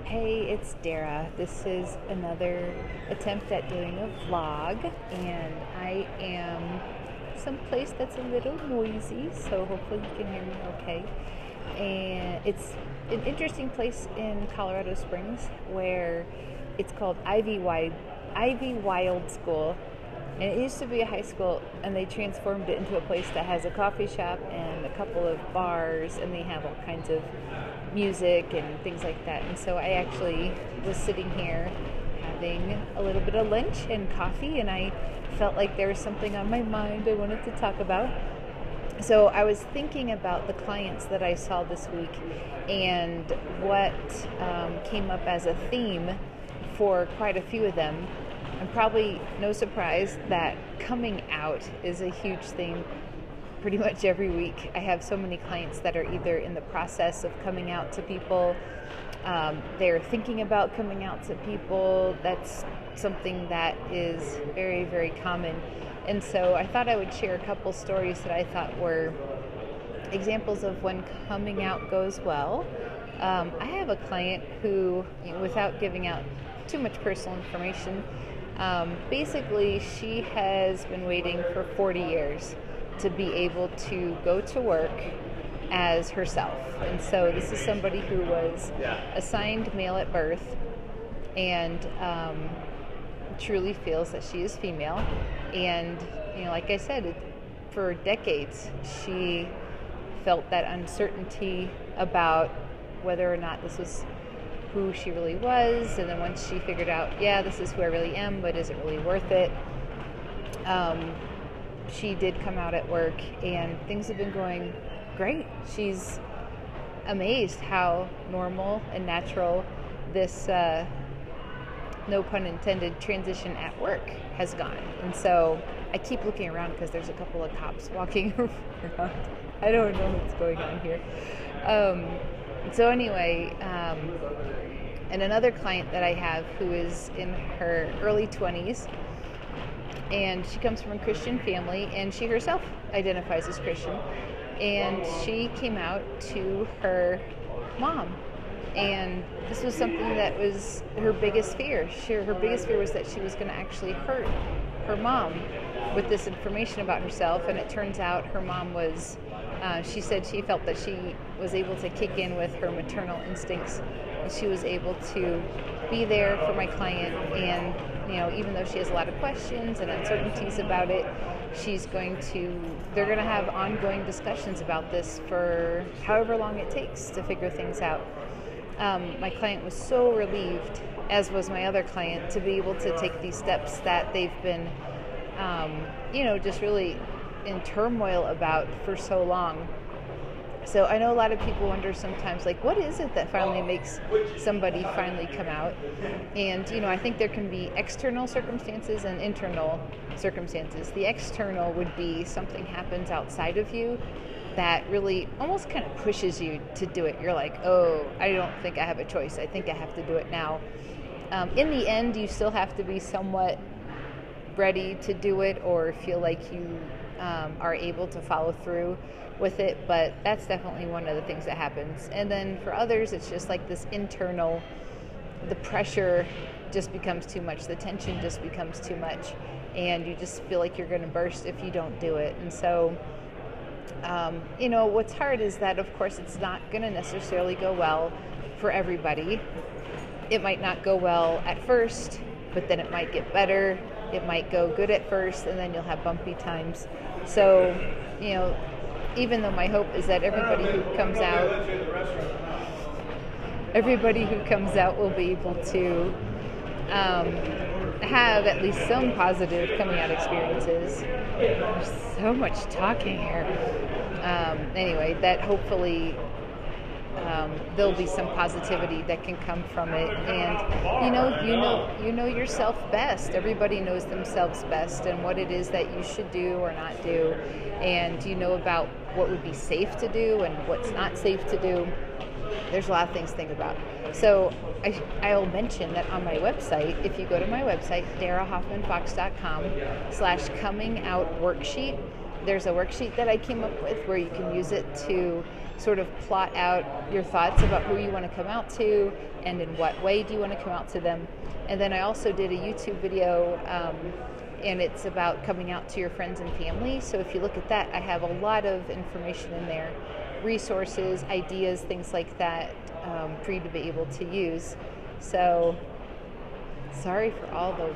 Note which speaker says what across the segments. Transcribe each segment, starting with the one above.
Speaker 1: Hey, it's Dara. This is another attempt at doing a vlog, and I am someplace that's a little noisy, so hopefully you can hear me okay. And it's an interesting place in Colorado Springs where it's called Ivy Wild School. And it used to be a high school, and they transformed it into a place that has a coffee shop and a couple of bars, and they have all kinds of music and things like that. And so I actually was sitting here having a little bit of lunch and coffee, and I felt like there was something on my mind I wanted to talk about. So I was thinking about the clients that I saw this week and what came up as a theme for quite a few of them. And probably no surprise that coming out is a huge theme pretty much every week. I have so many clients that are either in the process of coming out to people, they're thinking about coming out to people. That's something that is very, very common. And so I thought I would share a couple stories that I thought were examples of when coming out goes well. I have a client who, without giving out too much personal information, basically she has been waiting for 40 years to be able to go to work as herself. And so this is somebody who was assigned male at birth and truly feels that she is female. And, like I said, for decades she felt that uncertainty about whether or not this was who she really was. And then once she figured out, this is who I really am, but is it really worth it? She did come out at work, and things have been going great. She's amazed how normal and natural this, no pun intended, transition at work has gone. And so I keep looking around because there's a couple of cops walking around. I don't know what's going on here. So anyway, and another client that I have who is in her early 20s, and she comes from a Christian family, and she herself identifies as Christian, and she came out to her mom. And this was something that was her biggest fear. Her biggest fear was that she was going to actually hurt her mom with this information about herself. And it turns out her mom was, she said she felt that she was able to kick in with her maternal instincts. And she was able to be there for my client. And, even though she has a lot of questions and uncertainties about it, they're going to have ongoing discussions about this for however long it takes to figure things out. My client was so relieved, as was my other client, to be able to take these steps that they've been, just really in turmoil about for so long. So I know a lot of people wonder sometimes, what is it that finally makes somebody finally come out? And, I think there can be external circumstances and internal circumstances. The external would be something happens outside of you that really almost kind of pushes you to do it. You're like, oh, I don't think I have a choice. I think I have to do it now. In the end, you still have to be somewhat ready to do it or feel like you are able to follow through with it, but that's definitely one of the things that happens. And then for others, it's just like this internal, the pressure just becomes too much, the tension just becomes too much, and you just feel like you're going to burst if you don't do it. And so what's hard is that, of course, it's not going to necessarily go well for everybody. It might not go well at first, but then it might get better. It might go good at first, and then you'll have bumpy times. So, even though my hope is that everybody who comes out will be able to have at least some positive coming out experiences. There's so much talking here. Anyway, that hopefully there'll be some positivity that can come from it. And you know yourself best. Everybody knows themselves best and what it is that you should do or not do, and you know about what would be safe to do and what's not safe to do. There's a lot of things to think about. So I'll mention that on my website, if you go to my website, darahoffmanfox.com/coming out worksheet, there's a worksheet that I came up with where you can use it to sort of plot out your thoughts about who you want to come out to and in what way do you want to come out to them. And then I also did a YouTube video, and it's about coming out to your friends and family. So if you look at that, I have a lot of information in there, resources, ideas, things like that, for you to be able to use. So sorry for all the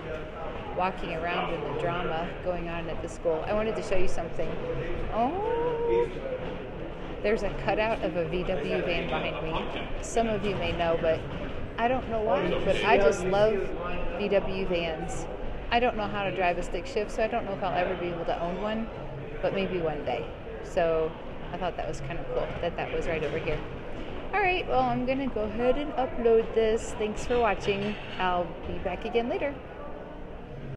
Speaker 1: walking around and the drama going on at the school. I wanted to show you something. Oh, there's a cutout of a VW van behind me. Some of you may know, but I don't know why, but I just love VW vans. I don't know how to drive a stick shift, so I don't know if I'll ever be able to own one, but maybe one day. So I thought that was kind of cool that was right over here. All right, well, I'm going to go ahead and upload this. Thanks for watching. I'll be back again later.